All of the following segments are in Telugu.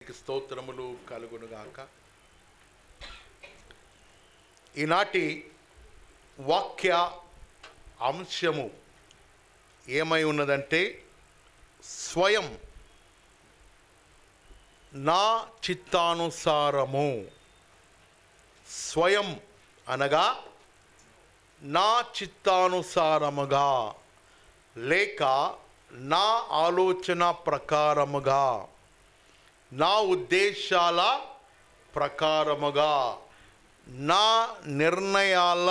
దేవునికి స్తోత్రములు కలుగునుగాక. ఈనాటి వాక్య అంశము ఏమై ఉన్నదంటే, స్వయం నా చిత్తానుసారము. స్వయం అనగా నా చిత్తానుసారముగా, లేక నా ఆలోచన ప్రకారముగా, నా ఉద్దేశాల ప్రకారముగా, నా నిర్ణయాల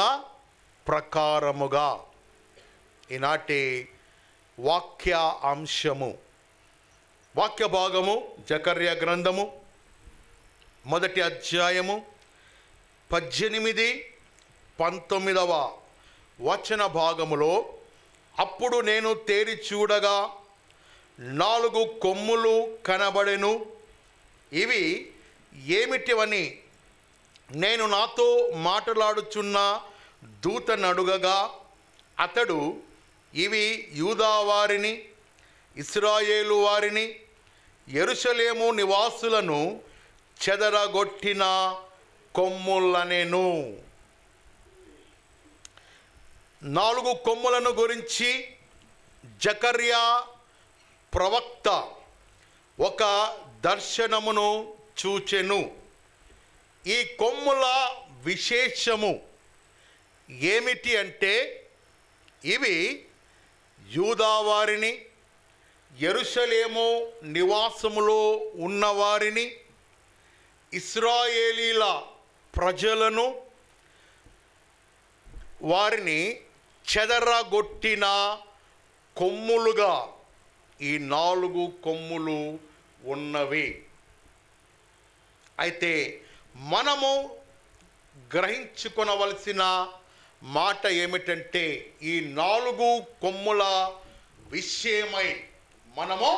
ప్రకారముగా. ఈనాటి వాక్య అంశము, వాక్య భాగము జకర్యా గ్రంథము 1వ అధ్యాయము 18-19 వచన భాగములో, అప్పుడు నేను తేరి చూడగా 4 కొమ్ములు కనబడెను. ఇవి ఏమిటివని నేను నాతో మాట్లాడుచున్న దూతనడుగగా, అతడు, ఇవి యూదా వారిని, ఇశ్రాయేలు వారిని, యెరూషలేము నివాసులను చెదరగొట్టిన కొమ్ములనెను. 4 కొమ్ములను గురించి జకర్యా ప్రవక్త ఒక దర్శనమును చూచెను. ఈ కొమ్ముల విశేషము ఏమిటి అంటే, ఇవి యూదా వారిని, యెరూషలేము నివాసములో ఉన్నవారిని, ఇశ్రాయేలీల ప్రజలను, వారిని చెదరగొట్టిన కొమ్ములుగా ఈ 4 కొమ్ములు ఉన్నవి. అయితే మనము గ్రహించుకొనవలసిన మాట ఏమిటంటే, ఈ 4 కొమ్ముల విషయమై మనము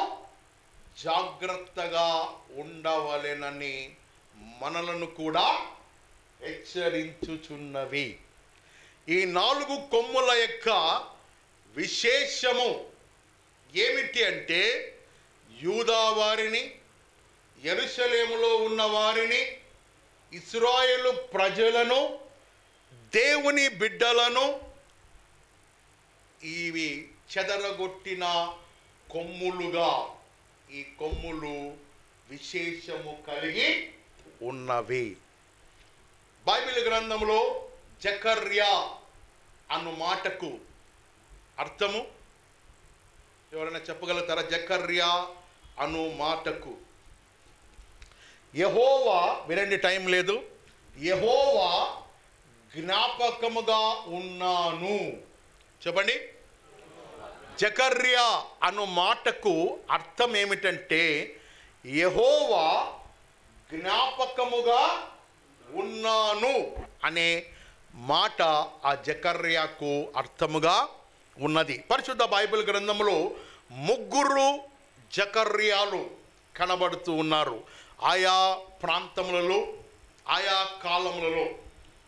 జాగ్రత్తగా ఉండవలెనని మనలను కూడా హెచ్చరించుచున్నవి. ఈ 4 కొమ్ముల యొక్క విశేషము ఏమిటి అంటే, యూదా వారిని, యెరూషలేములో ఉన్న వారిని, ఇశ్రాయేలు ప్రజలను, దేవుని బిడ్డలను ఇవి చెదరగొట్టిన కొమ్ములుగా, ఈ కొమ్ములు విశేషము కలిగి ఉన్నవి. బైబిల్ గ్రంథంలో జకర్యా అను మాటకు అర్థము ఎవరైనా చెప్పగలుగుతారా? జకర్యా అను మాటకు యెహోవా, వినండి, టైం లేదు, యెహోవా జ్ఞాపకముగా ఉన్నాను. చెప్పండి. జకర్యా అను మాటకు అర్థం ఏమిటంటే, యెహోవా జ్ఞాపకముగా ఉన్నాను అనే మాట ఆ జకర్యాకు అర్థముగా ఉన్నది. పరిశుద్ధ బైబిల్ గ్రంథంలో 3 జకర్యాలు కనబడుతూ ఉన్నారు ఆయా ప్రాంతములలో, ఆయా కాలములలో.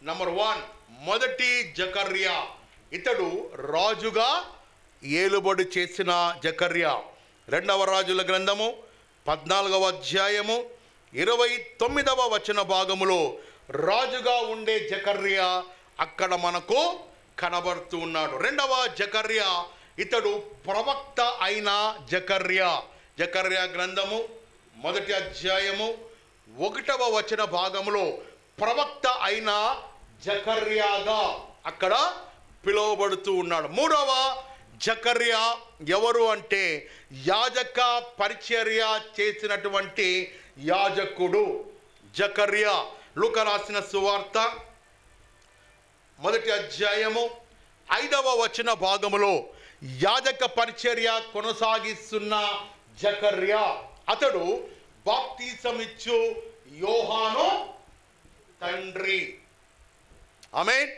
నంబర్ 1, మొదటి జకర్యా, ఇతడు రాజుగా ఏలుబడి చేసిన జకర్యా. 2వ రాజుల గ్రంథము 14వ అధ్యాయము 29వ వచన భాగములో రాజుగా ఉండే జకర్యా అక్కడ మనకు కనబడుతూ ఉన్నాడు. 2వ జకర్యా, ఇతడు ప్రవక్త అయిన జకర్యా. జకర్యా గ్రంథము 1వ అధ్యాయము 1వ వచన భాగములో ప్రవక్త అయిన జకర్యాగా అక్కడ పిలువబడుతూ ఉన్నాడు. 3వ జకర్యా ఎవరు అంటే, యాజక పరిచర్య చేసినటువంటి యాజకుడు జకర్యా. లూకా రాసిన సువార్త 1వ అధ్యాయము 5వ వచన భాగములో యాజక పరిచర్య కొనసాగిస్తున్న జకర్యా, అతడు బాప్తిసమిచ్చు యోహాను తండ్రి. ఆమేన్,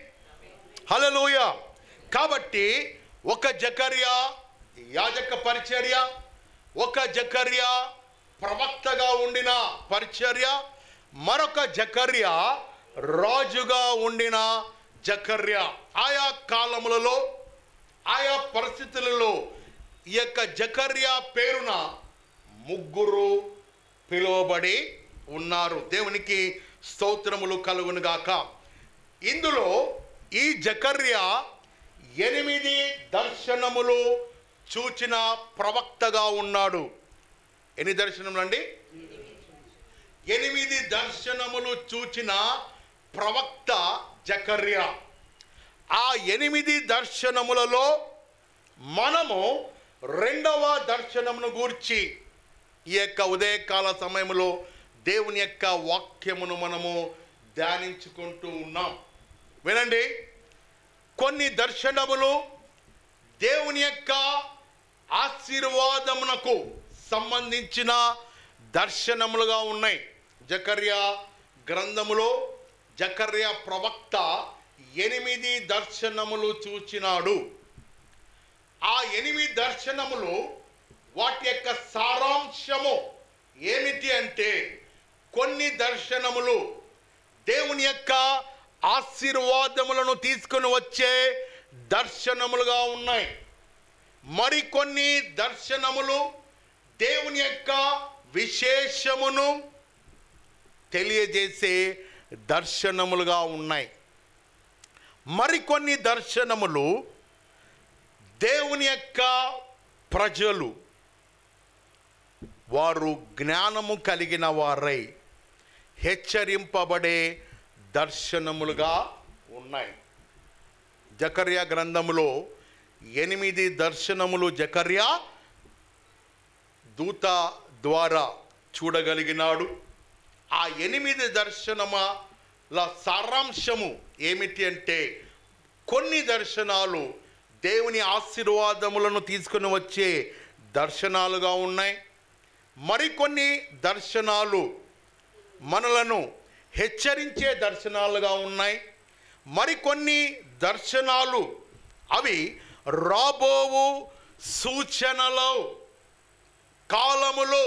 హల్లెలూయా. కాబట్టి ఒక జకర్యా యాజక పరిచర్య, ఒక జకర్యా ప్రవక్తగా ఉండిన పరిచర్య, మరొక జకర్యా రాజుగా ఉండిన జకర్యా. ఆయా కాలములలో, ఆయా పరిస్థితులలో ఈ యొక్క జకర్యా పేరున 3 పిలువబడి ఉన్నారు. దేవునికి స్తోత్రములు కలుగునుగాక. ఇందులో ఈ జకర్యా 8 దర్శనములు చూచిన ప్రవక్తగా ఉన్నాడు. ఎన్ని దర్శనములు అండి? 8 దర్శనములు చూచిన ప్రవక్త జకర్యా. ఆ 8 దర్శనములలో మనము 2వ దర్శనమును గూర్చి ఈ యొక్క ఉదయకాల సమయంలో దేవుని యొక్క వాక్యమును మనము ధ్యానించుకుంటూ ఉన్నాం. వినండి, కొన్ని దర్శనములు దేవుని యొక్క ఆశీర్వాదమునకు సంబంధించిన దర్శనములుగా ఉన్నాయి. జకర్యా గ్రంథములో జకర్యా ప్రవక్త 8 దర్శనములు చూచినాడు. ఆ 8 దర్శనములు వాటి యొక్క సారాంశము ఏమిటి అంటే, కొన్ని దర్శనములు దేవుని యొక్క ఆశీర్వాదములను తీసుకొని వచ్చే దర్శనములుగా ఉన్నాయి. మరికొన్ని దర్శనములు దేవుని యొక్క విశేషమును తెలియజేసే దర్శనములుగా ఉన్నాయి. మరికొన్ని దర్శనములు దేవుని యొక్క ప్రజలు వారు జ్ఞానము కలిగిన వారై హెచ్చరింపబడే దర్శనములుగా ఉన్నాయి. జకర్యా గ్రంథములో 8 దర్శనములు జకర్యా దూత ద్వారా చూడగలిగినాడు. ఆ 8 దర్శనముల సారాంశము ఏమిటి అంటే, కొన్ని దర్శనాలు దేవుని ఆశీర్వాదములను తీసుకుని వచ్చే దర్శనాలుగా ఉన్నాయి. మరికొన్ని దర్శనాలు మనలను హెచ్చరించే దర్శనాలుగా ఉన్నాయి. మరికొన్ని దర్శనాలు అవి రాబోవు సూచనలు, కాలములు,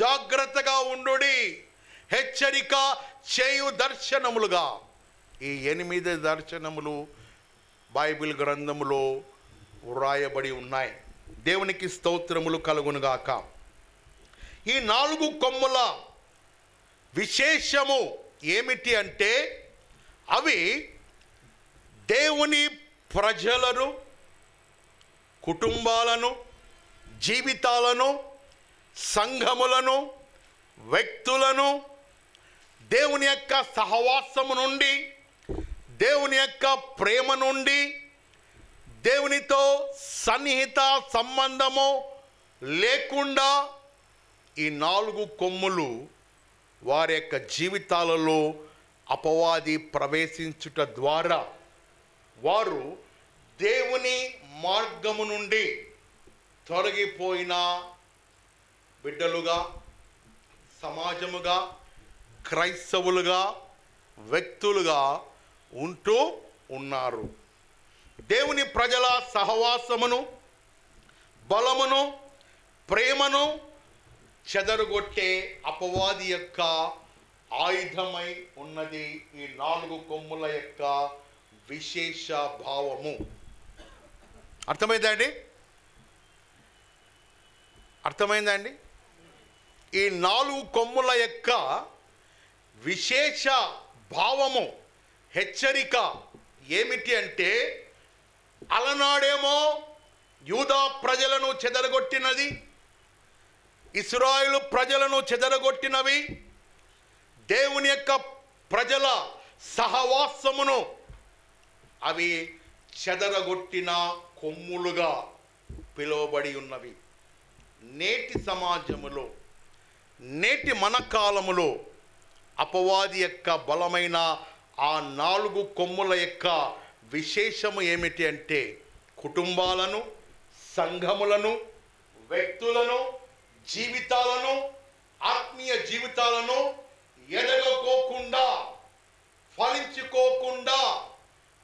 జాగ్రత్తగా ఉండుడి, హెచ్చరిక చేయు దర్శనములుగా ఈ 8 దర్శనములు బైబిల్ గ్రంథములో వ్రాయబడి ఉన్నాయి. దేవునికి స్తోత్రములు కలుగునుగాక. ఈ 4 కొమ్ముల విశేషము ఏమిటి అంటే, అవి దేవుని ప్రజలను, కుటుంబాలను, జీవితాలను, సంఘములను, వ్యక్తులను దేవుని యొక్క సహవాసము నుండి, దేవుని యొక్క ప్రేమ నుండి, దేవునితో సన్నిహిత సంబంధము లేకుండా ఈ 4 కొమ్ములు వారి యొక్క జీవితాలలో అపవాది ప్రవేశించుట ద్వారా వారు దేవుని మార్గము నుండి తొలగిపోయిన బిడ్డలుగా, సమాజముగా, క్రైస్తవులుగా, వ్యక్తులుగా ఉంటూ ఉన్నారు. దేవుని ప్రజల సహవాసమును, బలమును, ప్రేమను చెదరగొట్టే అపవాది యొక్క ఆయుధమై ఉన్నది ఈ 4 కొమ్ముల యొక్క విశేష భావము. అర్థమైందా అండి? అర్థమైందా అండి? ఈ 4 కొమ్ముల యొక్క విశేష భావము, హెచ్చరిక ఏమిటి అంటే, అలనాడేమో యూదా ప్రజలను చెదరగొట్టినది, ఇశ్రాయేలు ప్రజలను చెదరగొట్టినవి, దేవుని యొక్క ప్రజల సహవాసమును అవి చెదరగొట్టిన కొమ్ములుగా పిలువబడి ఉన్నవి. నేటి సమాజములో, నేటి మన కాలములో అపవాది యొక్క బలమైన ఆ 4 కొమ్ముల యొక్క విశేషము ఏమిటి అంటే, కుటుంబాలను, సంఘములను, వ్యక్తులను, జీవితాలను, ఆత్మీయ జీవితాలను ఎదగకోకుండా, ఫలించుకోకుండా,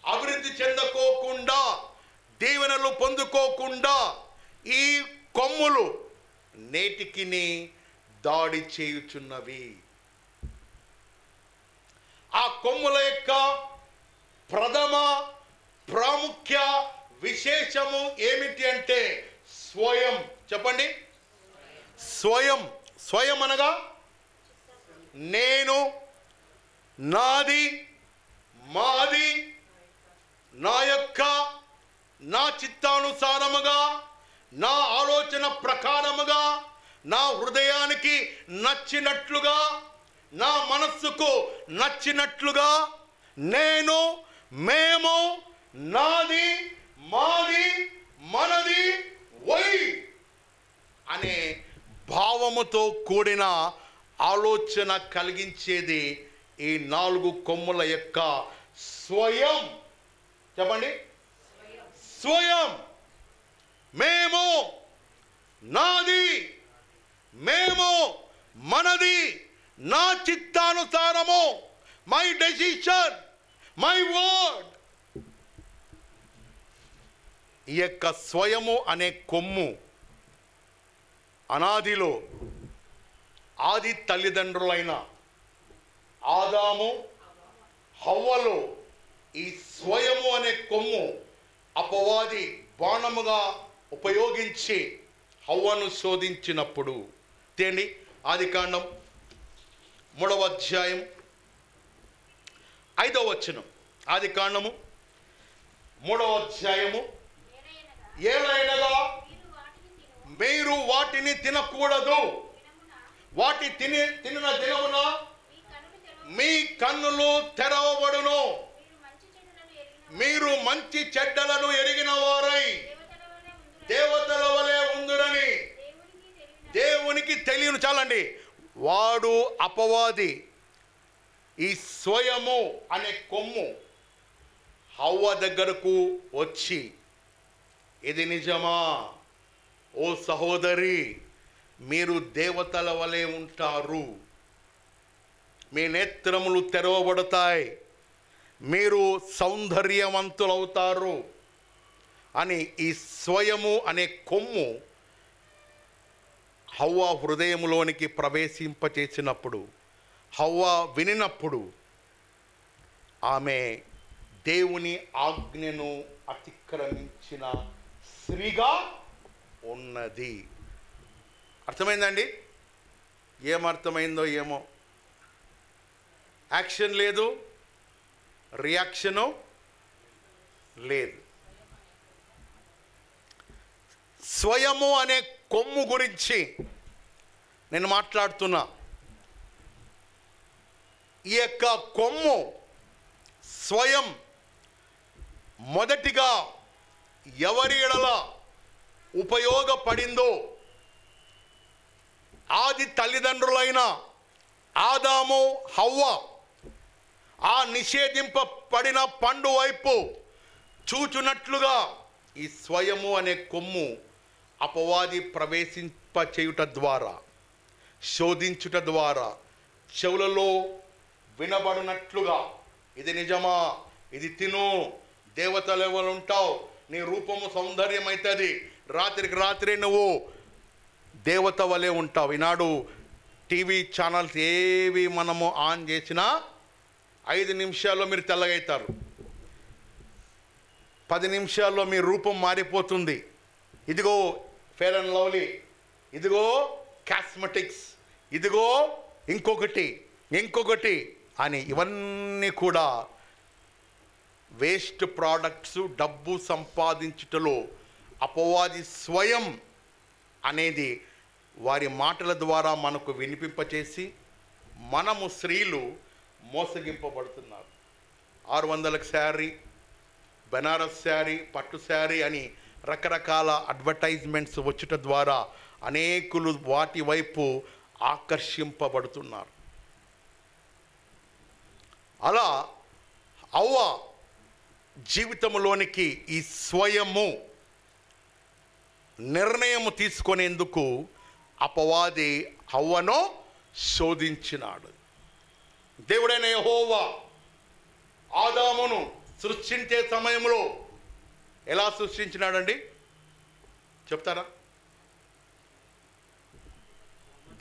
అభివృద్ధి చెందకోకుండా, దీవెనలు పొందుకోకుండా ఈ కొమ్ములు నేటికి దాడి చేయుచున్నవి. ఆ కొమ్ముల యొక్క ప్రథమ ప్రాముఖ్య విశేషము ఏమిటి అంటే, స్వయం. చెప్పండి, స్వయం. స్వయం అనగా నేను, నాది, మాది, నా యొక్క, నా చిత్తానుసారముగా, నా ఆలోచన ప్రకారముగా, నా హృదయానికి నచ్చినట్లుగా, నా మనస్సుకు నచ్చినట్లుగా నేను, మేము, నాది, మాది, మనది, వై అనే భావముతో కూడిన ఆలోచన కలిగించేది ఈ 4 కొమ్ముల యొక్క స్వయం. చెప్పండి, స్వయం. మేము, నాది, మేము, మనది, నా చిత్తానుసారము, మై డెసిషన్, మై వర్డ్. ఈ యొక్క స్వయము అనే కొమ్ము అనాదిలో ఆది తల్లిదండ్రులైన ఆదాము హవ్వలో ఈ స్వయము అనే కొమ్ము అపవాది బాణముగా ఉపయోగించి హవ్వను శోధించినప్పుడు, తేండి ఆదికాండం 3వ అధ్యాయం 5వ వచనం. ఆదికాండము 3వ అధ్యాయము, ఏలైనగా మీరు వాటిని తినకూడదు, వాటి తినిన దినమున మీ కన్నులు తెరవబడును, మీరు మంచి చెడ్డలను ఎరిగిన వారై దేవతల వలె ఉందురని దేవునికి తెలియను. చాలండి. వాడు అపవాది ఈ స్వయము అనే కొమ్ము హవ్వ దగ్గరకు వచ్చి, ఇది నిజమా ఓ సహోదరి, మీరు దేవతల వలె ఉంటారు, మీ నేత్రములు తెరవబడతాయి, మీరు సౌందర్యవంతులవుతారు అని ఈ స్వయము అనే కొమ్ము హవ్వ హృదయంలోనికి ప్రవేశింపచేసినప్పుడు, హవ్వ వినినప్పుడు ఆమె దేవుని ఆజ్ఞను అతిక్రమించిన స్త్రీగా ఉన్నది. అర్థమైందండి? ఏమర్థమైందో ఏమో. యాక్షన్ లేదు, రియాక్షను లేదు. స్వయము అనే కొమ్ము గురించి నేను మాట్లాడుతున్నా. ఈ యొక్క కొమ్ము స్వయం మొదటిగా ఎవరి ఎడల ఉపయోగపడిందో, ఆది తల్లిదండ్రులైన ఆదాము హవ్వ ఆ నిషేధింపబడిన పండు వైపు చూచునట్లుగా ఈ స్వయము అనే కొమ్ము అపవాది ప్రవేశింపచేయుట ద్వారా, శోధించుట ద్వారా, చెవులలో వినబడినట్లుగా, ఇది నిజమా, ఇది తిను, దేవత లెవెల్ ఉంటావు, నీ రూపము సౌందర్యం అవుతుంది, రాత్రికి రాత్రి నువ్వు దేవత వలె ఉంటావు. ఈనాడు టీవీ ఛానల్స్ ఏవి మనము ఆన్ చేసినా 5 నిమిషాల్లో మీరు తెల్లగవుతారు, 10 నిమిషాల్లో మీ రూపం మారిపోతుంది. ఇదిగో ఫెయిర్ అండ్ లవ్లీ, ఇదిగో కాస్మెటిక్స్, ఇదిగో ఇంకొకటి అని ఇవన్నీ కూడా వేస్ట్ ప్రోడక్ట్స్. డబ్బు సంపాదించుటలో అపవాది స్వయం అనేది వారి మాటల ద్వారా మనకు వినిపింపచేసి మనము స్త్రీలు మోసగింపబడుతున్నారు. 600లకు శారీ, బెనారస్ శారీ, పట్టు శారీ అని రకరకాల అడ్వర్టైజ్మెంట్స్ వచ్చుట ద్వారా అనేకులు వాటి వైపు ఆకర్షింపబడుతున్నారు. అలా హవ్వ జీవితంలోనికి ఈ స్వయము నిర్ణయము తీసుకునేందుకు అపవాది హవ్వను శోధించినాడు. దేవుడైన యెహోవా ఆదామును సృష్టించే సమయంలో ఎలా సృష్టించినాడండి చెప్తారా?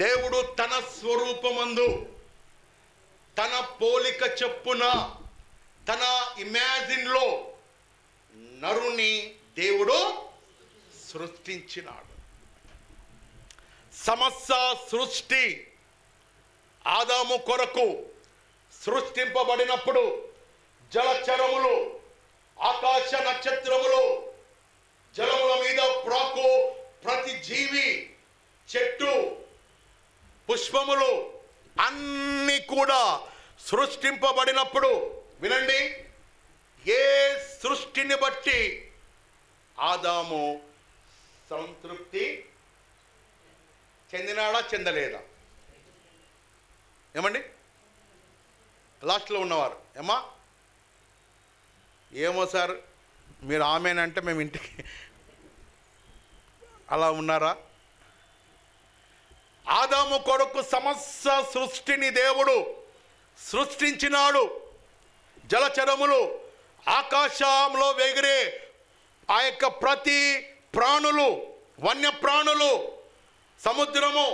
దేవుడు తన స్వరూపమందు, తన పోలిక చొప్పున, తన ఇమాజిన్లో నరుని దేవుడు సృష్టించినాడు. సమస్త సృష్టి ఆదాము కొరకు సృష్టింపబడినప్పుడు జలచరములు, ఆకాశ నక్షత్రములు, జలముల మీద ప్రాకు ప్రతి జీవి, చెట్టు, పుష్పములు అన్నీ కూడా సృష్టింపబడినప్పుడు, వినండి, ఏ సృష్టిని బట్టి ఆదాము సంతృప్తి చెందినాడా చెందలేదా? ఏమండి? లాస్ట్లో ఉన్నవారు ఏమా? ఏమో సార్ మీరు ఆమెనంటే మేము ఇంటికి అలా ఉన్నారా? ఆదాము కొరకు సమస్త సృష్టిని దేవుడు సృష్టించినాడు. జలచరములు, ఆకాశంలో ఎగిరే ఆ యొక్క ప్రతి ప్రాణులు, వన్యప్రాణులు, సముద్రము,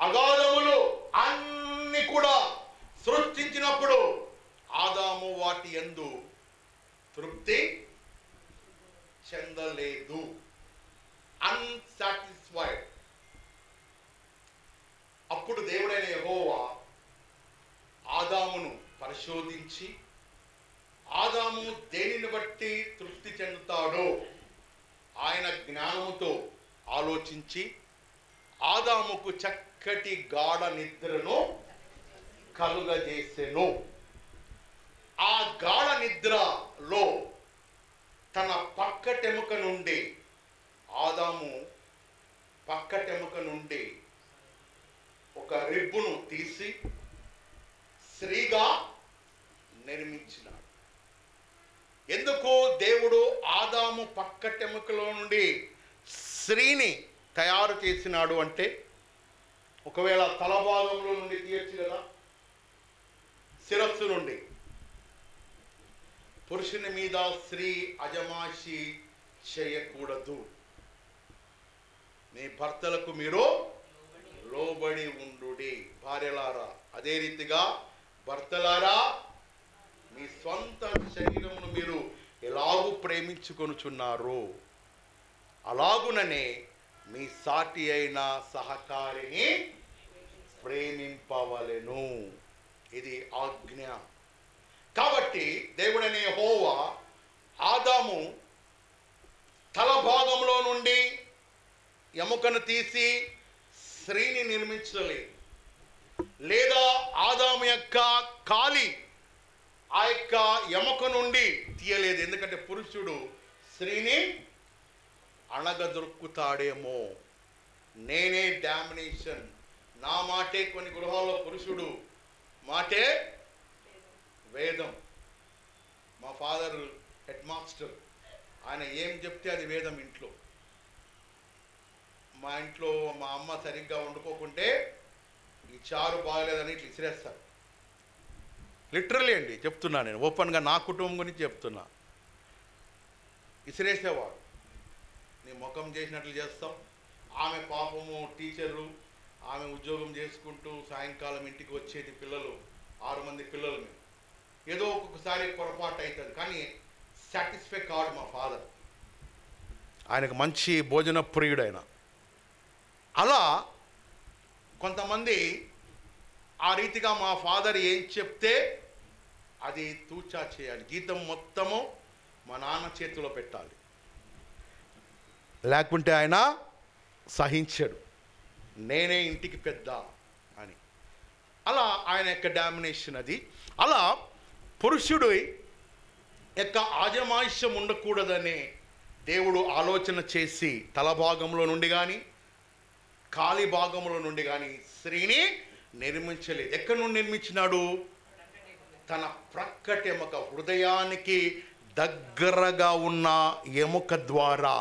అగాధములు అన్ని కూడా సృష్టించినప్పుడు ఆదాము వాటి యందు తృప్తి చెందలేదు, అన్సాటిస్ఫైడ్. అప్పుడు దేవుడైన యెహోవా ఆదామును పరిశోధించి, ఆదాము దేనిని బట్టి తృప్తి చెందుతాడో ఆయన జ్ఞానముతో ఆలోచించి ఆదాముకు చక్కటి గాఢ నిద్రను కలుగజేసెను. ఆ గాఢ నిద్రలో తన పక్కటెముక నుండి, ఆదాము పక్కటెముక నుండి ఒక రిబ్బును తీసి స్త్రీగా నిర్మించినాడు. ఎందుకు దేవుడు ఆదాము పక్కటెముకలో నుండి స్త్రీని తయారు చేసినాడు అంటే, ఒకవేళ తలభాగంలో నుండి తీయచ్చు కదా, శిరస్సు నుండి. పురుషుని మీద స్త్రీ అజమాయిషి చేయకూడదు. మీ భర్తలకు మీరు లోబడి ఉండుడి భార్యలారా. అదే రీతిగా భర్తలారా మీ స్వంత శరీరమును మీరు ఎలాగూ ప్రేమించుకొనుచున్నారు అలాగుననే మీ సాటి అయిన సహకారిని ప్రేమింపవలెను. ఇది ఆజ్ఞ. కాబట్టి దేవుడనే యెహోవా ఆదాము తల భాగంలో నుండి ఎముకను తీసి స్త్రీని నిర్మించలేదు, లేదా ఆదాము యొక్క కాలి ఆ యొక్క ఎముక నుండి తీయలేదు. ఎందుకంటే పురుషుడు స్త్రీని అణగదొరుకుతాడేమో. నేనే డామినేషన్, నా మాటే కొన్ని గృహాల్లో పురుషుడు మాటే వేదం. మా ఫాదర్ హెడ్ మాస్టర్, ఆయన ఏం చెప్తే అది వేదం. ఇంట్లో మా ఇంట్లో మా అమ్మ సరిగ్గా వండుకోకుంటే ఈ చారు బాగలేదని ఇట్లా ఇసిరేస్తారు. లిటరల్లీ అండి చెప్తున్నా, నేను ఓపెన్గా నా కుటుంబం గురించి చెప్తున్నా. ఇసిరేసేవాడు. నీ ముఖం చేసినట్లు చేస్తాం. ఆమె పాపము టీచరు, ఆమె ఉద్యోగం చేసుకుంటూ సాయంకాలం ఇంటికి వచ్చేది పిల్లలు, 6 మంది పిల్లలు. మేము ఏదో ఒక్కొక్కసారి పొరపాటు అవుతుంది, కానీ సాటిస్ఫై కాడు మా ఫాదర్. ఆయనకు మంచి భోజన ప్రియుడు ఆయన. అలా కొంతమంది ఆ రీతిగా మా ఫాదర్ ఏం చెప్తే అది తూచా చేయాలి. జీతం మొత్తము మా నాన్న చేతిలో పెట్టాలి, లేకుంటే ఆయన సహించడు. నేనే ఇంటికి పెద్ద అని. అలా ఆయన యొక్క డామినేషన్ అది. అలా పురుషుడు యొక్క ఆజమాయిష్యం ఉండకూడదని దేవుడు ఆలోచన చేసి తల భాగంలో నుండి కానీ కాలి భాగంలో నుండి కానీ స్త్రీని నిర్మించలేదు. ఎక్కడి నుండి నిర్మించినాడు? తన ప్రక్కటి ఎముక, హృదయానికి దగ్గరగా ఉన్న ఎముక ద్వారా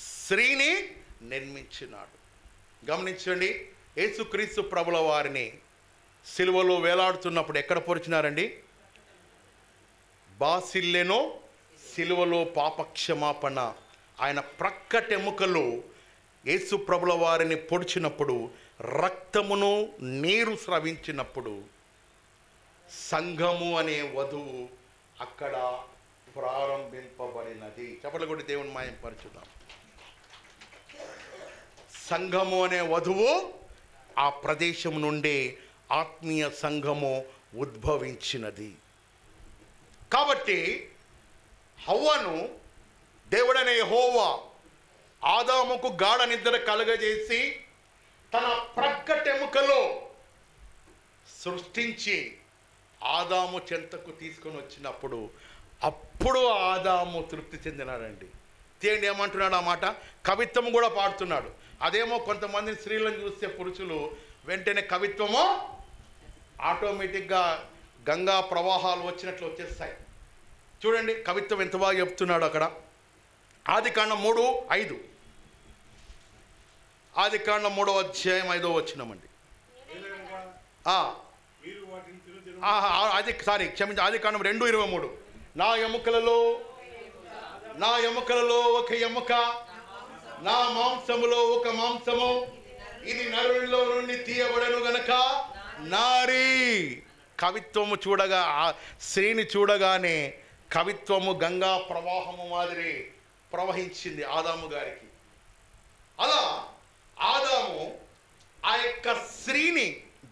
స్త్రీని నిర్మించినాడు. గమనించండి, యేసుక్రీస్తు ప్రభుల వారిని సిలువలో వేలాడుతున్నప్పుడు ఎక్కడ పొడిచినారండి? బాసిల్లెనో సిలువలో పాపక్షమాపణ. ఆయన ప్రక్కటెముకలు యేసు ప్రభుల వారిని పొడిచినప్పుడు, రక్తమును నీరు స్రవించినప్పుడు సంఘము అనే వధువు అక్కడ ప్రారంభింపబడినది. చెప్పలు కూడా దేవుని మాయం పరచుదాం. సంఘము అనే వధువు ఆ ప్రదేశం నుండి ఆత్మీయ సంఘము ఉద్భవించినది. కాబట్టి హవ్వను దేవుడైన యెహోవా ఆదాముకు గాఢ నిద్ర కలుగజేసి తన ప్రక్కటెముకలో సృష్టించి ఆదాము చెంతకు తీసుకొని వచ్చినప్పుడు అప్పుడు ఆదాము తృప్తి చెందినాడండి. తేండి ఏమంటున్నాడు ఆ మాట? కవిత్వం కూడా పాడుతున్నాడు. అదేమో కొంతమంది స్త్రీలను చూస్తే పురుషులు వెంటనే కవిత్వమో ఆటోమేటిక్గా గంగా ప్రవాహాలు వచ్చినట్లు వచ్చేస్తాయి. చూడండి కవిత్వం ఎంత బాగా చెప్తున్నాడు అక్కడ. ఆదికాండం 3:5. ఆదికాండం 3వ అధ్యాయం 5వ వచనమండి. ఆదికాండం 2:23. నా ఎముకలలో ఒక ఎముక, నా మాంసములో ఒక మాంసము, ఇది నరుల్లో నుండి తీయబడను గనక నారీ. కవిత్వము చూడగా, స్త్రీని చూడగానే కవిత్వము గంగా ప్రవాహము మాదిరి ప్రవహించింది ఆదాము గారికి. అలా ఆదాము ఆ యొక్క స్త్రీని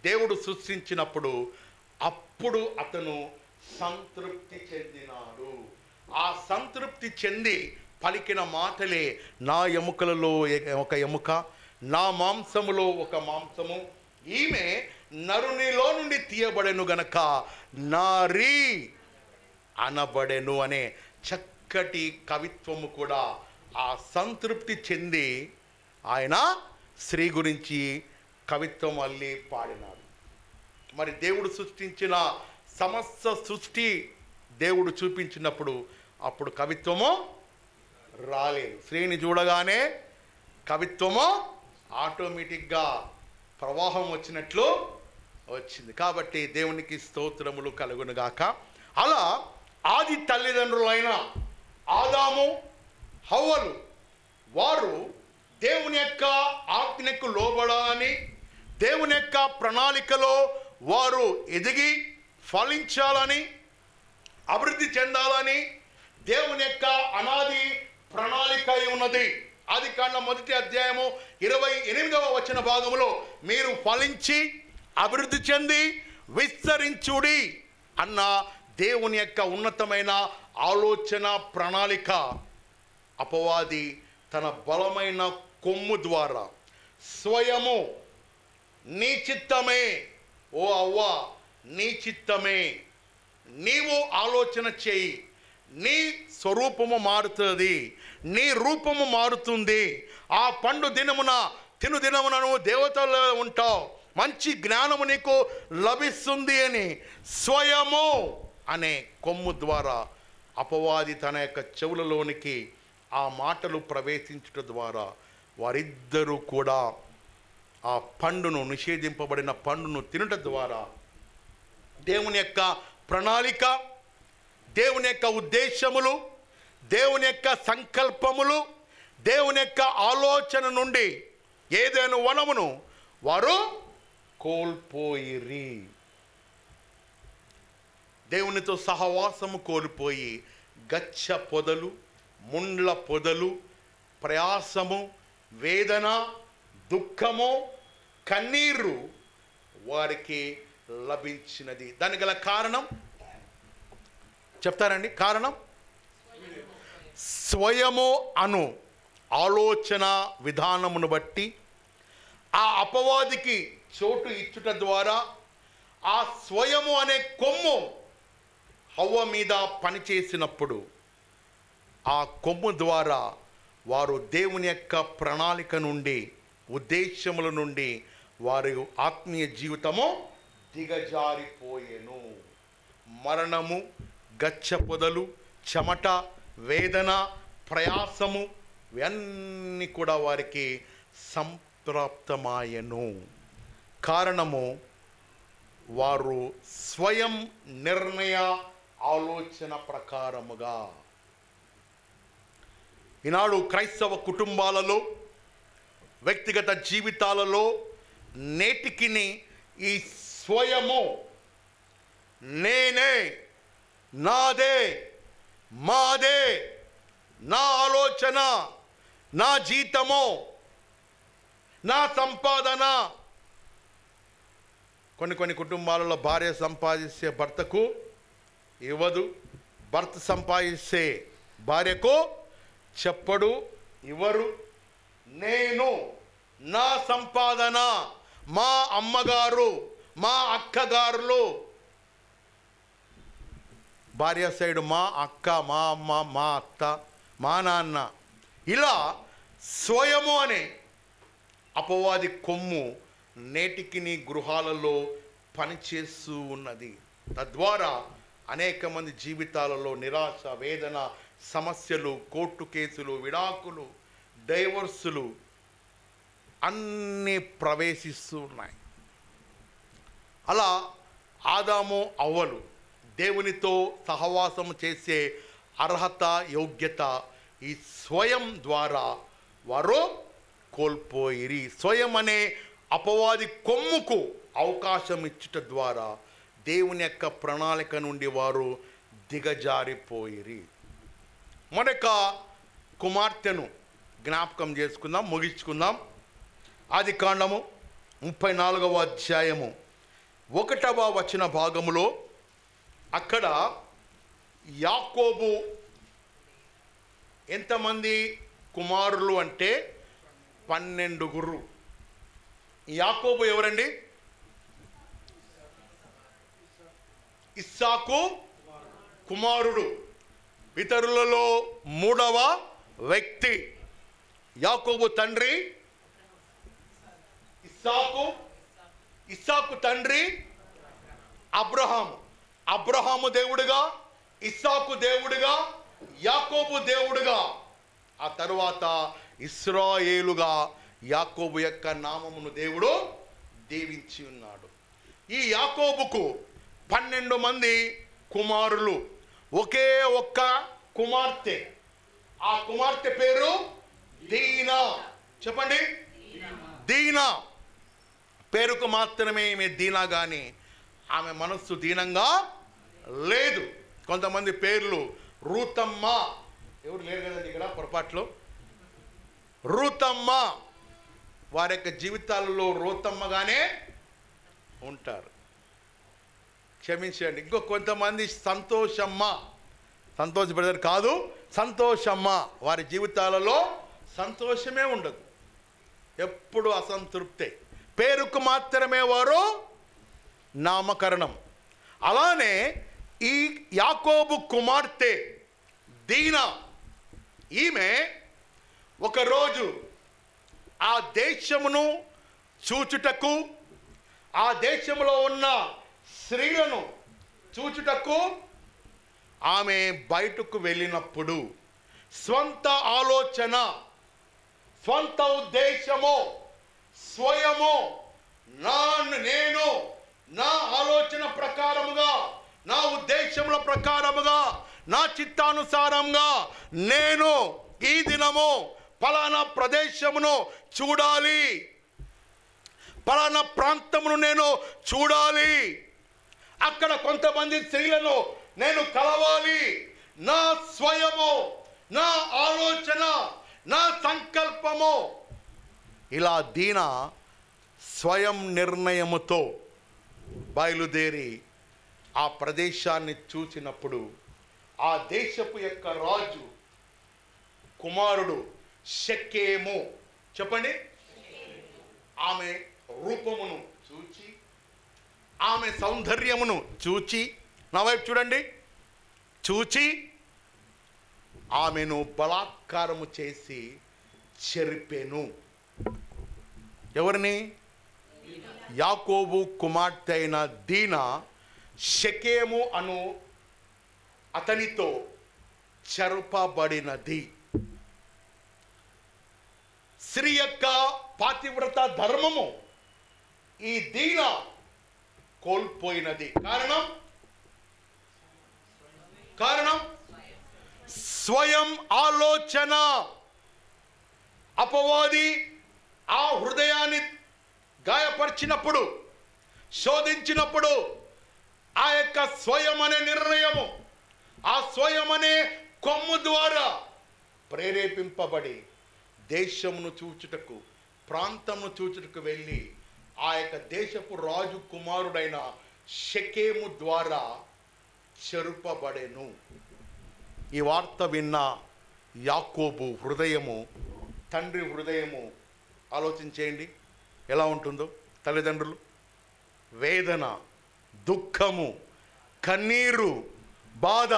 దేవుడు సృష్టించినప్పుడు అప్పుడు అతను సంతృప్తి చెందినాడు. ఆ సంతృప్తి చెంది పలికిన మాటలే నా ఎముకలలో ఒక ఎముక, నా మాంసములో ఒక మాంసము, ఈమె నరునిలో నుండి తీయబడెను గనక నారీ అనబడెను అనే చక్కటి కవిత్వము కూడా ఆ సంతృప్తి చెంది ఆయన స్త్రీ గురించి కవిత్వం అల్లి పాడినాడు. మరి దేవుడు సృష్టించిన సమస్త సృష్టి దేవుడు చూపించినప్పుడు అప్పుడు కవిత్వము రాలేదు. స్త్రీని చూడగానే కవిత్వము ఆటోమేటిక్గా ప్రవాహం వచ్చినట్లు వచ్చింది. కాబట్టి దేవునికి స్తోత్రములు కలుగునుగాక. అలా ఆది తల్లిదండ్రులైన ఆదాము హవ్వలు వారు దేవుని యొక్క ఆజ్ఞకు లోబడాలని, దేవుని యొక్క ప్రణాళికలో వారు ఎదిగి ఫలించాలని, అభివృద్ధి చెందాలని దేవుని యొక్క అనాది ప్రణాళిక ఉన్నది. ఆదికాండం 1వ అధ్యాయము 28వ వచన భాగంలో మీరు ఫలించి అభివృద్ధి చెంది విస్తరించుడి అన్న దేవుని యొక్క ఉన్నతమైన ఆలోచన ప్రణాళిక అపవాది తన బలమైన కొమ్ము ద్వారా స్వయము నీ చిత్తమే, ఓ అవ్వ నీ చిత్తమే, నీవు ఆలోచన చేయి, నీ స్వరూపము మారుతుంది, నీ రూపము మారుతుంది, ఆ పండు దినమున తిను దినమున నువ్వు దేవతలో ఉంటావు, మంచి జ్ఞానము నీకు లభిస్తుంది అని స్వయము అనే కొమ్ము ద్వారా అపవాది తన యొక్క చెవులలోనికి ఆ మాటలు ప్రవేశించుట ద్వారా వారిద్దరూ కూడా ఆ పండును, నిషేధింపబడిన పండును తినుట ద్వారా దేవుని యొక్క ప్రణాళిక, దేవుని యొక్క ఉద్దేశములు, దేవుని యొక్క సంకల్పములు, దేవుని యొక్క ఆలోచన నుండి ఏదైనా వనమును వారు కోల్పోయిరి. దేవునితో సహవాసము కోల్పోయి గచ్చ పొదలు, ముండ్ల పొదలు, ప్రయాసము, వేదన, దుఃఖము, కన్నీరు వారికి లభించినది. దానికి గల కారణం చెప్తారండి. కారణం స్వయము అను ఆలోచన విధానమును బట్టి ఆ అపవాదికి చోటు ఇచ్చుట ద్వారా ఆ స్వయము అనే కొమ్ము హవ్వ మీద పనిచేసినప్పుడు ఆ కొమ్ము ద్వారా వారు దేవుని యొక్క ప్రణాళిక నుండి, ఉద్దేశముల నుండి వారి ఆత్మీయ జీవితము దిగజారిపోయేను. మరణము, గచ్చ పొదలు, చెమట, వేదన, ప్రయాసము ఇవన్నీ కూడా వారికి సంప్రాప్తమాయను. కారణము వారు స్వయం నిర్ణయ ఆలోచన ప్రకారముగా. ఈనాడు క్రైస్తవ కుటుంబాలలో, వ్యక్తిగత జీవితాలలో నేటికిని ఈ స్వయము, నేనే, నాదే, మాదే, నా ఆలోచన, నా జీతము, నా సంపాదన, కొన్ని కుటుంబాలలో భార్య సంపాదిస్తే భర్తకు ఇవ్వదు, భర్త సంపాదిస్తే భార్యకు చెప్పడు, ఇవ్వరు. నేను నా సంపాదన, మా అమ్మగారు, మా అక్కగారులు, భార్య సైడు మా అక్క, మా అమ్మ, మా అత్త, మా నాన్న, ఇలా స్వయము అనే అపవాది కొమ్ము నేటికి నీ గృహాలలో పనిచేస్తూ ఉన్నది. తద్వారా అనేక మంది జీవితాలలో నిరాశ, వేదన, సమస్యలు, కోర్టు కేసులు, విడాకులు, డైవర్సులు అన్నీ ప్రవేశిస్తూ ఉన్నాయి. అలా ఆదాము అవ్వలు దేవునితో సహవాసం చేసే అర్హత, యోగ్యత ఈ స్వయం ద్వారా వారు కోల్పోయిరి. స్వయం అనే అపవాది కొమ్ముకు అవకాశం ఇచ్చుట ద్వారా దేవుని యొక్క ప్రణాళిక నుండి వారు దిగజారిపోయిరి. మరొక కుమార్తెను జ్ఞాపకం చేసుకుందాం, ముగించుకుందాం. ఆదికాండము 34వ అధ్యాయము 1వ వచన భాగములో అక్కడ యాకోబు ఎంతమంది కుమారులు అంటే 12. యాకోబు ఎవరండి? ఇస్సాకు కుమారుడు, పితరులలో 3వ వ్యక్తి. యాకోబు తండ్రి ఇస్సాకు తండ్రి అబ్రహాము. అబ్రహాము దేవుడుగా, ఇస్సాకు దేవుడుగా, యాకోబు దేవుడుగా, ఆ తరువాత ఇశ్రాయేలుగా యాకోబు యొక్క నామమును దేవుడు దీవించి ఉన్నాడు. ఈ యాకోబుకు 12 మంది కుమారులు, ఒకే ఒక్క కుమార్తె. ఆ కుమార్తె పేరు దీనా. చెప్పండి, దీనా. పేరుకు మాత్రమే ఈమె దీనా, కానీ ఆమె మనస్సు దీనంగా లేదు. కొంతమంది పేర్లు రూతమ్మ, ఎవరు లేరు కదండి ఇక్కడ పొరపాట్లో, రూతమ్మ, వారి యొక్క జీవితాలలో రూతమ్మగానే ఉంటారు. క్షమించండి. ఇంకో కొంతమంది సంతోషమ్మ, సంతోష్ బ్రదర్ కాదు, సంతోషమ్మ, వారి జీవితాలలో సంతోషమే ఉండదు, ఎప్పుడు అసంతృప్తే, పేరుకు మాత్రమే వారు నామకరణం. అలానే ఈ యాకోబు కుమార్తె దీనా, ఈమె ఒకరోజు ఆ దేశమును చూచుటకు, ఆ దేశంలో ఉన్న స్త్రీలను చూచుటకు ఆమె బయటకు వెళ్ళినప్పుడు స్వంత ఆలోచన, స్వంత ఉద్దేశము, స్వయము, నేను నా ఆలోచన ప్రకారముగా, నా ఉద్దేశముల ప్రకారముగా, నా చిత్తానుసారంగా నేను ఈ దినము ఫలానా ప్రదేశమును చూడాలి, ఫలానా ప్రాంతమును నేను చూడాలి, అక్కడ కొంతమంది స్త్రీలను నేను కలవాలి, నా స్వయము, నా ఆలోచన, నా సంకల్పము. ఇలా దీనా స్వయం నిర్ణయముతో బయలుదేరి ఆ ప్రదేశాన్ని చూసినప్పుడు ఆ దేశపు యొక్క రాజు కుమారుడు షెకెము, చెప్పండి, ఆమె రూపమును చూచి, ఆమె సౌందర్యమును చూచి, నా వైపు చూడండి, చూచి ఆమెను బలాత్కారము చేసి చెరిపెను. ఎవరిని? యాకోబు కుమార్తె అయిన దీనా షెకెము అను అతనితో చెరపబడినది. స్త్రీ యొక్క పాతివ్రత ధర్మము ఈ దీనా కోల్పోయినది. కారణం స్వయం ఆలోచన. అపవాది ఆ హృదయాన్ని గాయపరిచినప్పుడు, శోధించినప్పుడు, ఆ యొక్క స్వయం అనే నిర్ణయము, ఆ స్వయం అనే కొమ్ము ద్వారా ప్రేరేపింపబడి దేశమును చూచుటకు, ప్రాంతమును చూచుటకు వెళ్ళి ఆ యొక్క దేశపు రాజు కుమారుడైన షెకెము ద్వారా చెరుపబడెను. ఈ వార్త విన్న యాకోబు హృదయము, తండ్రి హృదయము ఆలోచించేయండి ఎలా ఉంటుందో. తల్లిదండ్రులు వేదన, దుఃఖము, కన్నీరు, బాధ.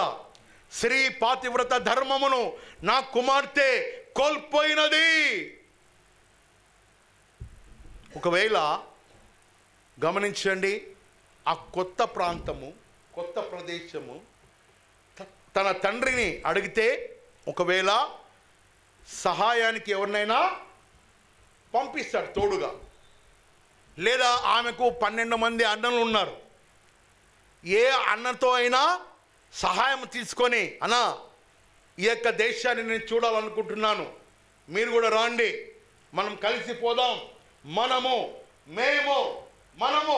స్త్రీ పాతివ్రత ధర్మమును నా కుమార్తె కోల్పోయినది. ఒకవేళ గమనించండి, ఆ కొత్త ప్రాంతము, కొత్త ప్రదేశము తన తండ్రిని అడిగితే ఒకవేళ సహాయానికి ఎవరినైనా పంపిస్తాడు తోడుగా. లేదా ఆమెకు 12 మంది అన్నలు ఉన్నారు. ఏ అన్నతో అయినా సహాయం తీసుకొని, అన్నా ఈ యొక్క దేశాన్ని నేను చూడాలనుకుంటున్నాను, మీరు కూడా రాండి, మనం కలిసిపోదాం, మనము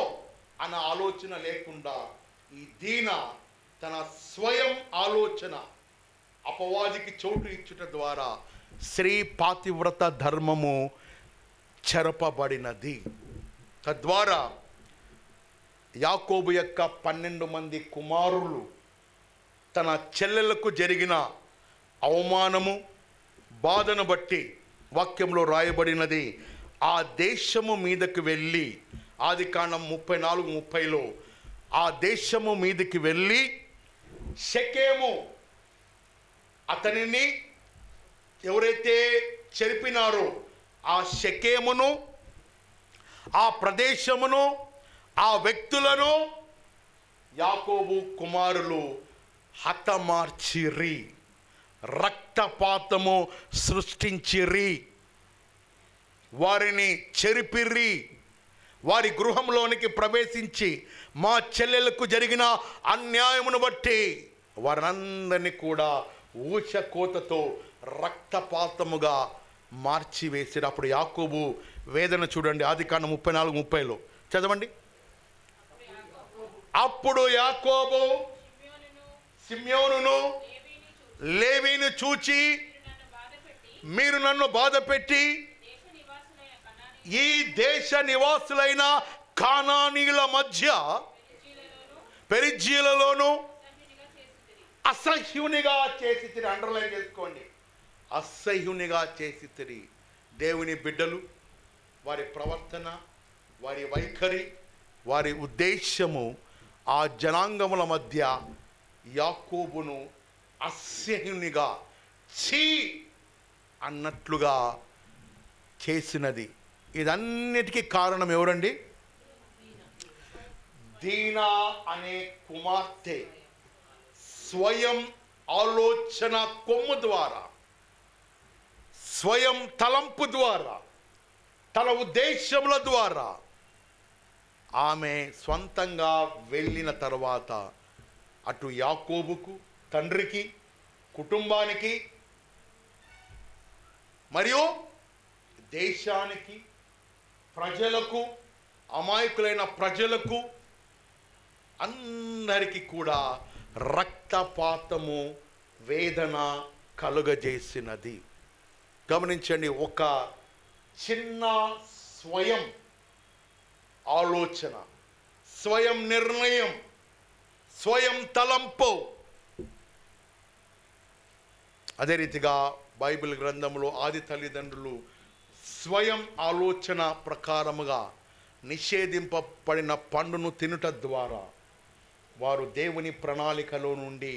అన్న ఆలోచన లేకుండా ఈ దీన తన స్వయం ఆలోచన అపవాదికి చోటు ఇచ్చుట ద్వారా స్త్రీ పాతివ్రత ధర్మము చెరపబడినది. తద్వారా యాకోబు యొక్క 12 మంది కుమారులు తన చెల్లెలకు జరిగిన అవమానము, బాధను బట్టి వాక్యంలో రాయబడినది, ఆ దేశము మీదకి వెళ్ళి, ఆదికాండం 34:30లో ఆ దేశము మీదకి వెళ్ళి షెకెము అతనిని ఎవరైతే చెరిపినారో ఆ షెకెమును, ఆ ప్రదేశమును, ఆ వ్యక్తులను యాకోబు కుమారులు హతమార్చిరి, రక్తపాతము సృష్టించిరి, వారిని చెరిపిర్రి. వారి గృహంలోనికి ప్రవేశించి మా చెల్లెలకు జరిగిన అన్యాయమును బట్టి వారందరినీ కూడా ఊచకోతతో రక్తపాతముగా మార్చివేసిరు. అప్పుడు యాకోబు వేదన చూడండి, ఆదికాండం 34:30లో చదవండి. అప్పుడు యాకోబు సిమ్యోనును లేవీని చూచి, మీరు నన్ను బాధపెట్టి ఈ దేశ నివాసులైన కానానీయుల మధ్య పెరిజ్జీలలోను అసహ్యునిగా చేసితిరి. అండర్లైన్ చేసుకోండి, అసహ్యునిగా చేసితిరి. దేవుని బిడ్డలు, వారి ప్రవర్తన, వారి వైఖరి, వారి ఉద్దేశము ఆ జనాంగముల మధ్య యాకోబును అసహ్యునిగా, ఛీ అన్నట్లుగా చేసినది. ఇదన్నిటికీ కారణం ఎవరండి? దీనా అనే కుమార్తె స్వయం ఆలోచన కొమ్ము ద్వారా, స్వయం తలంపు ద్వారా, తన ఉద్దేశముల ద్వారా ఆమె స్వంతంగా వెళ్ళిన తర్వాత అటు యాకోబుకు, తండ్రికి, కుటుంబానికి మరియు దేశానికి, ప్రజలకు, అమాయకులైన ప్రజలకు అందరికీ కూడా రక్తపాతము, వేదన కలుగజేసినది. గమనించండి, ఒక చిన్న స్వయం ఆలోచన, స్వయం నిర్ణయం, స్వయం తలంపు. అదే రీతిగా బైబిల్ గ్రంథంలో ఆది తల్లిదండ్రులు స్వయం ఆలోచన ప్రకారముగా నిషేధింపబడిన పండును తినుట ద్వారా వారు దేవుని ప్రణాళికలో నుండి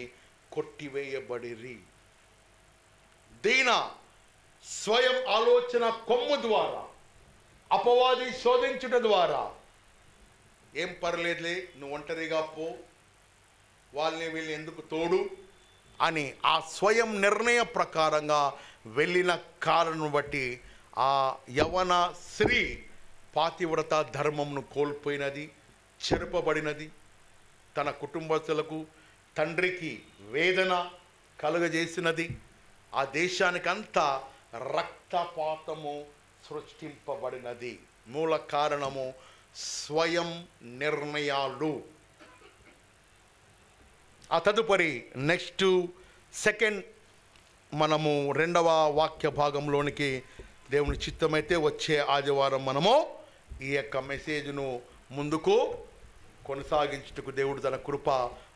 కొట్టివేయబడిరి. దీన స్వయం ఆలోచన కొమ్ము ద్వారా అపవాది శోధించుట ద్వారా, ఏం పర్లేదులే, నువ్వు ఒంటరిగా పో, వాళ్ళని వీళ్ళని ఎందుకు తోడు అని ఆ స్వయం నిర్ణయ ప్రకారంగా వెళ్ళిన కారణం బట్టి ఆ యవన స్త్రీ పాతివ్రత ధర్మంను కోల్పోయినది, చెరపబడినది. తన కుటుంబస్తులకు, తండ్రికి వేదన కలుగజేసినది. ఆ దేశానికంతా రక్తపాతము సృష్టింపబడినది. మూల కారణము స్వయం నిర్ణయాలు. ఆ తదుపరి సెకండ్ మనము 2వ వాక్య భాగంలోనికి దేవుని చిత్తమైతే వచ్చే ఆదివారం మనము ఈ యొక్క మెసేజ్ను ముందుకు కొనసాగించుటకు దేవుడు తన కృప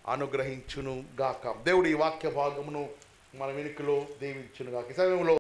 అనుగ్రహించును గాక. దేవుడు ఈ వాక్య భాగమును మన వెనుకలో దీవించును గాక. ఈ సమయంలో